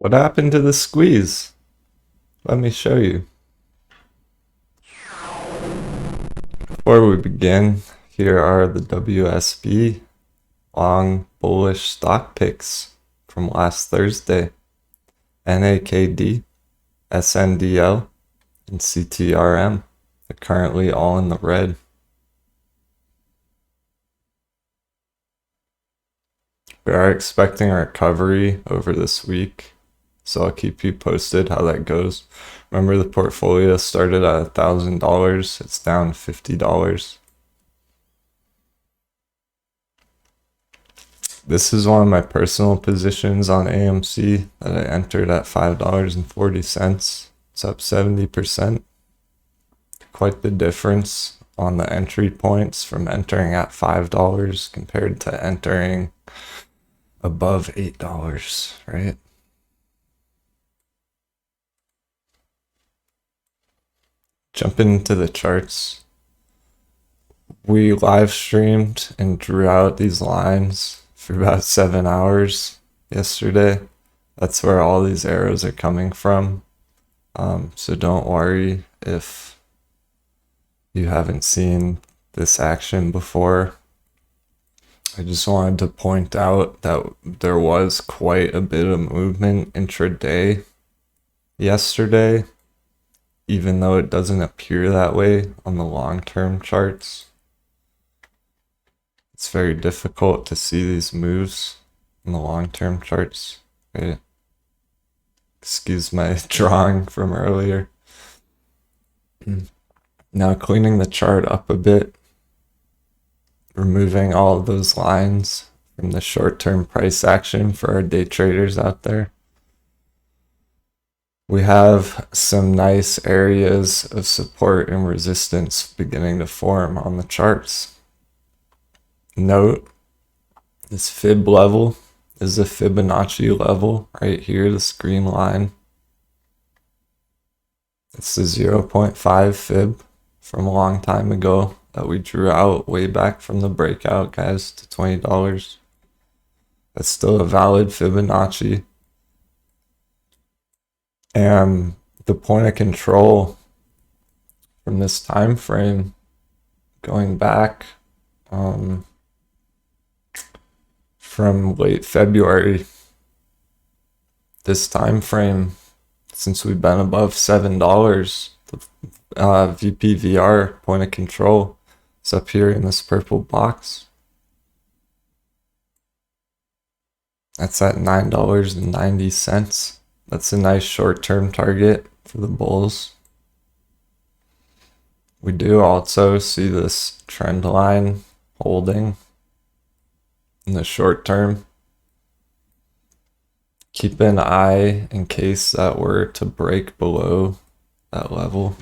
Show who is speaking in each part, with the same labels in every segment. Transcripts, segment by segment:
Speaker 1: What happened to the squeeze? Let me show you. Before we begin, here are the WSB long bullish stock picks from last Thursday. NAKD, SNDL, and CTRM. They're currently all in the red. We are expecting a recovery over this week, so I'll keep you posted how that goes. Remember, the portfolio started at $1,000. It's down $50. This is one of my personal positions on AMC that I entered at $5.40. It's up 70%. Quite the difference on the entry points from entering at $5 compared to entering above $8, right? Jump into the charts. We live streamed and drew out these lines for about 7 hours yesterday. That's where all these arrows are coming from. So don't worry if you haven't seen this action before. I just wanted to point out that there was quite a bit of movement intraday yesterday, even though it doesn't appear that way on the long-term charts. It's very difficult to see these moves in the long-term charts, right? Excuse my drawing from earlier. Now cleaning the chart up a bit, removing all of those lines from the short-term price action for our day traders out there. We have some nice areas of support and resistance beginning to form on the charts. Note, this fib level is a Fibonacci level right here, this green line. It's the 0.5 fib from a long time ago that we drew out way back from the breakout, guys, to $20. That's still a valid Fibonacci. And the point of control from this time frame going back from late February, this time frame, since we've been above $7, the VPVR point of control is up here in this purple box. That's at $9.90. That's a nice short-term target for the bulls. We do also see this trend line holding in the short term. Keep an eye in case that were to break below that level.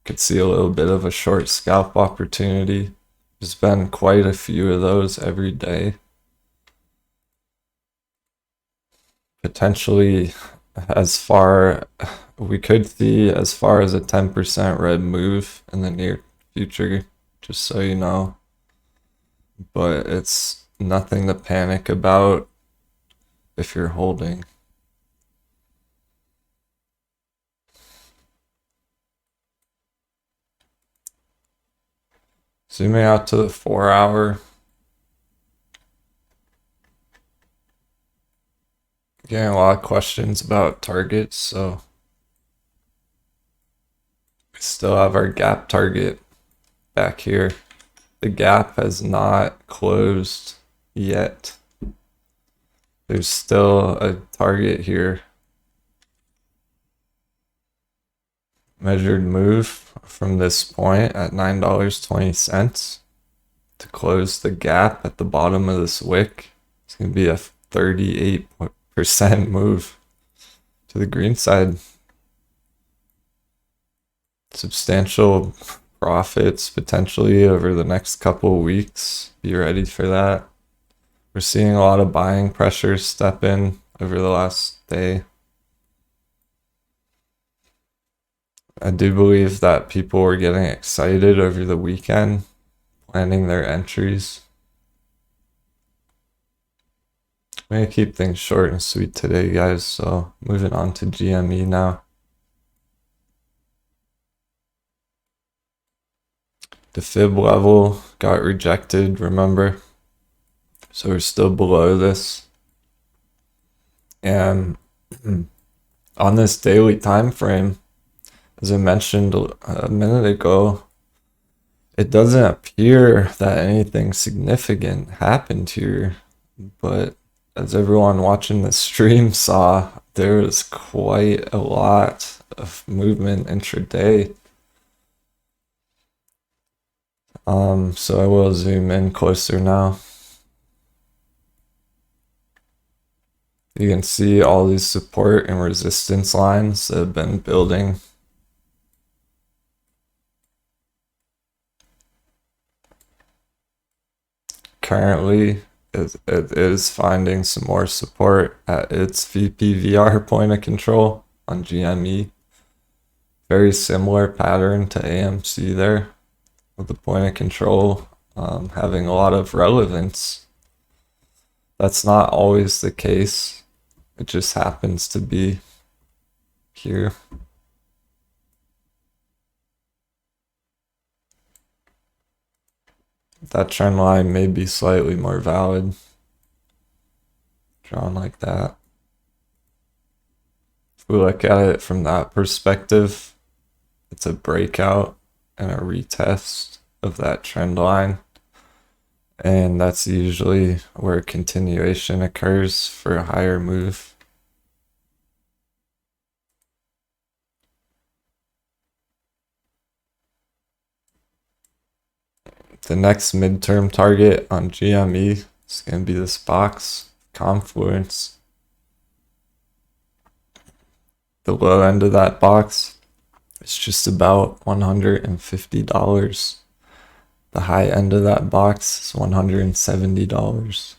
Speaker 1: Could see a little bit of a short scalp opportunity. There's been quite a few of those every day. Potentially we could see as far as a 10% red move in the near future, just so you know. But it's nothing to panic about if you're holding. Zooming out to the 4-hour. Getting a lot of questions about targets, so we still have our gap target back here. The gap has not closed yet. There's still a target here. Measured move from this point at $9.20 to close the gap at the bottom of this wick. It's going to be a 38% move to the green side. Substantial profits potentially over the next couple of weeks. Be ready for that. We're seeing a lot of buying pressure step in over the last day. I do believe that people were getting excited over the weekend, planning their entries. I'm gonna keep things short and sweet today, guys, so moving on to GME now. The fib level got rejected, remember? So we're still below this. And on this daily time frame, as I mentioned a minute ago, it doesn't appear that anything significant happened here, but as everyone watching the stream saw, there was quite a lot of movement intraday. So I will zoom in closer now. You can see all these support and resistance lines that have been building. Currently, it is finding some more support at its VPVR point of control on GME. Very similar pattern to AMC there, with the point of control having a lot of relevance. That's not always the case. It just happens to be here. That trend line may be slightly more valid, drawn like that. If we look at it from that perspective, it's a breakout and a retest of that trend line. And that's usually where continuation occurs for a higher move. The next midterm target on GME is going to be this box, Confluence. The low end of that box is just about $150. The high end of that box is $170.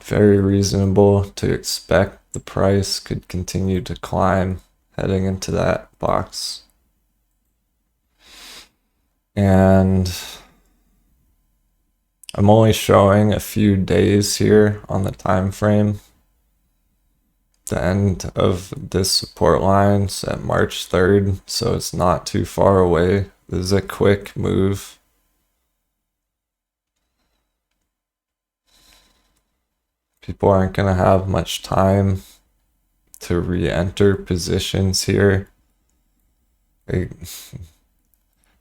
Speaker 1: Very reasonable to expect the price could continue to climb heading into that box. And I'm only showing a few days here on the time frame. The end of this support line's at March 3rd, so it's not too far away. This is a quick move. People aren't going to have much time to re-enter positions here.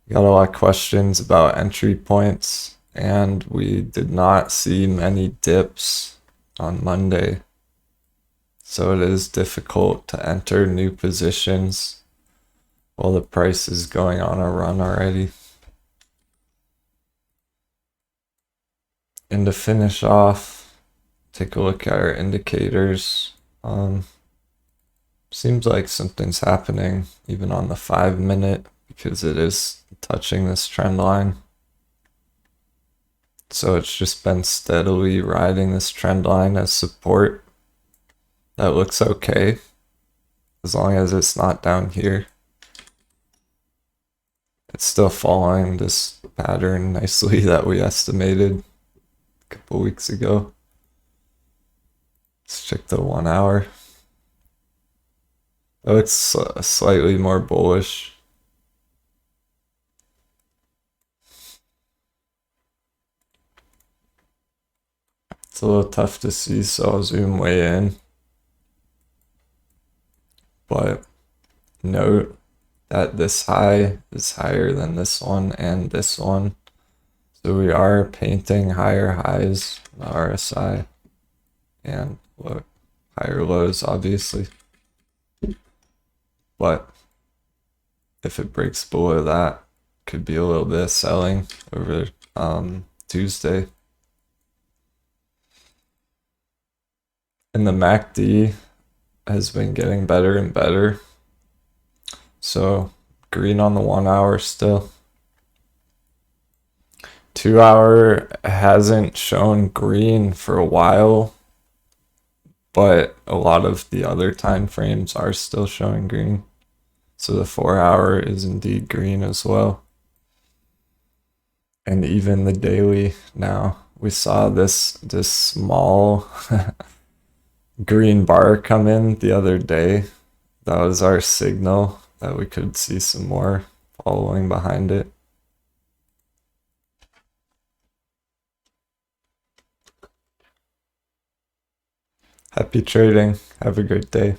Speaker 1: Got a lot of questions about entry points, and we did not see many dips on Monday. So it is difficult to enter new positions while the price is going on a run already. And to finish off, take a look at our indicators. Seems like something's happening even on the 5-minute, because it is touching this trend line. So it's just been steadily riding this trend line as support. That looks okay, as long as it's not down here. It's still following this pattern nicely that we estimated a couple weeks ago. Let's check the 1 hour. That looks slightly more bullish. It's a little tough to see, so I'll zoom way in. But note that this high is higher than this one and this one. So we are painting higher highs in the RSI and higher lows, obviously. But if it breaks below that, could be a little bit of selling over Tuesday. And the MACD has been getting better and better. So green on the 1 hour still. 2 hour hasn't shown green for a while, but a lot of the other time frames are still showing green. So the 4 hour is indeed green as well. And even the daily now we saw this small green bar come in the other day. That was our signal that we could see some more following behind it. Happy trading. Have a great day.